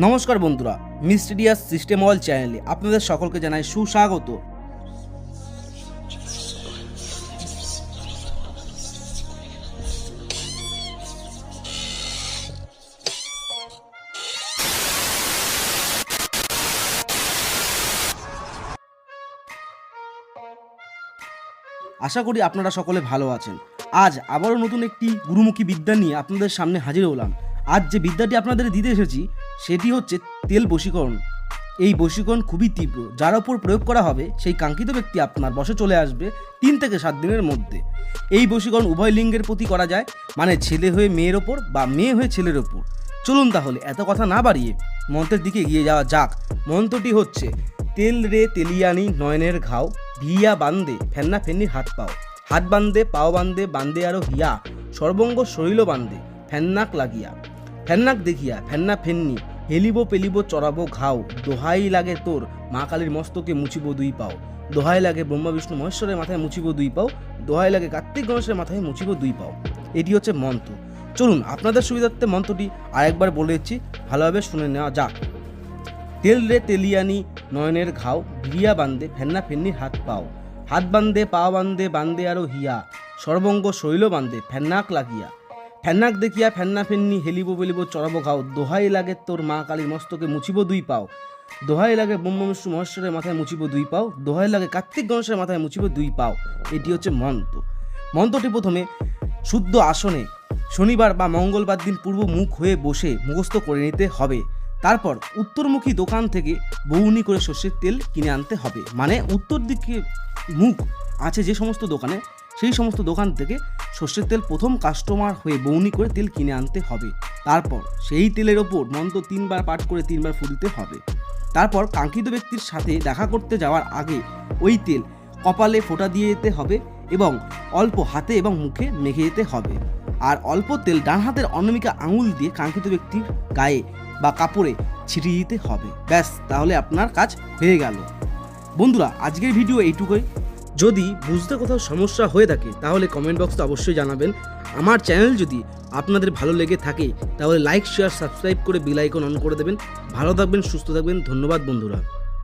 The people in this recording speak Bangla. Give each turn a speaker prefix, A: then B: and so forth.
A: নমস্কার বন্ধুরা, মিস্টিরিয়াস সিস্টেম অল চ্যানেলে আপনাদের সকলকে জানাই সুস্বাগত। আশা করি আপনারা সকলে ভালো আছেন। আজ আবারও নতুন একটি গুরুমুখী বিদ্যা নিয়ে আপনাদের সামনে হাজির হলাম। আজ যে বিদ্যাটি আপনাদের দিতে এসেছি সেটি হচ্ছে তেল বশীকরণ। এই বশীকরণ খুবই তীব্র, যার ওপর প্রয়োগ করা হবে সেই কাঙ্ক্ষিত ব্যক্তি আপনার বশে চলে আসবে 3 থেকে 7 দিনের মধ্যে। এই বশীকরণ উভয় লিঙ্গের প্রতি করা যায়, মানে ছেলে হয়ে মেয়ের ওপর বা মেয়ে হয়ে ছেলের ওপর। চলুন তাহলে এত কথা না বাড়িয়ে মন্ত্রের দিকে এগিয়ে যাওয়া যাক। মন্ত্রটি হচ্ছে তেল রে তেলিয়ানি নয়নের ঘাও, ভিয়া বান্দে ফেন্না ফেন্নি হাত পাও, হাত বান্দে পাও বান্দে বান্দে আরো হিয়া, সর্বঙ্গ শরীল বান্দে ফেন্নাক লাগিয়া, ফেন্নাক দেখিয়া ফেন্না ফেন্নি হেলিব পেলিব চড়াবো ঘাও, দোহাই লাগে তোর মা কালীর মস্তকে মুছিব 2 পাও, দোহাই লাগে ব্রহ্মা বিষ্ণু মহেশ্বরের মাথায় মুছিব 2 পাও, দোহাই লাগে কার্তিক গণেশের মাথায় মুছিব 2 পাও। এটি হচ্ছে মন্ত্র। চলুন আপনাদের সুবিধার্থে মন্ত্রটি আরেকবার বলে দিচ্ছি, ভালোভাবে শুনে নেওয়া যাক। তেল রে তেলিয়ানি নয়নের ঘাও, ভিয়া বান্দে ফেন্না ফেন্নির হাত পাও, হাত বান্দে পাও বান্দে বান্দে আরো হিয়া, সর্বঙ্গ শৈল বান্দে ফেন্নাক লাগিয়া, ফেন্নাক দেখিয়া ফেন্না ফেন্নি হেলিব বেলিব চড়াবো ঘাও, দোহাই লাগে তোর মা কালীর মস্তকে মুছিব 2 পাও, দোহাই লাগে ব্রহ্মা বিষ্ণু মহেশ্বরের মাথায় মুছিব 2 পাও, দোহাই লাগে কার্তিক গণেশের মাথায় মুছিব 2 পাও। এটি হচ্ছে মন্ত্র। মন্ত্রটি প্রথমে শুদ্ধ আসনে শনিবার বা মঙ্গলবার দিন পূর্ব মুখ হয়ে বসে মুখস্থ করে নিতে হবে। তারপর উত্তরমুখী দোকান থেকে বউনি করে সর্ষের তেল কিনে আনতে হবে। মানে উত্তর দিকে মুখ আছে যে সমস্ত দোকানে, সেই সমস্ত দোকান থেকে সর্ষের তেল প্রথম কাস্টমার হয়ে বউনি করে তেল কিনে আনতে হবে। তারপর সেই তেলের ওপর মন্ত্র 3 বার পাঠ করে 3 বার ফু দিতে হবে। তারপর কাঙ্ক্ষিত ব্যক্তির সাথে দেখা করতে যাওয়ার আগে ওই তেল কপালে ফোঁটা দিয়ে যেতে হবে এবং অল্প হাতে এবং মুখে মেখে যেতে হবে। আর অল্প তেল ডান হাতের অনামিকা আঙুল দিয়ে কাঙ্ক্ষিত ব্যক্তির গায়ে বা কাপড়ে ছিটিয়ে দিতে হবে। ব্যাস, তাহলে আপনার কাজ হয়ে গেল। বন্ধুরা, আজকের ভিডিও এইটুকুই। যদি বুঝতে কোথাও সমস্যা হয়ে থাকে তাহলে কমেন্ট বক্সে অবশ্যই জানাবেন। আমার চ্যানেল যদি আপনাদের ভালো লেগে থাকে তাহলে লাইক শেয়ার সাবস্ক্রাইব করে বেল আইকন অন করে দেবেন। ভালো থাকবেন, সুস্থ থাকবেন। ধন্যবাদ বন্ধুরা।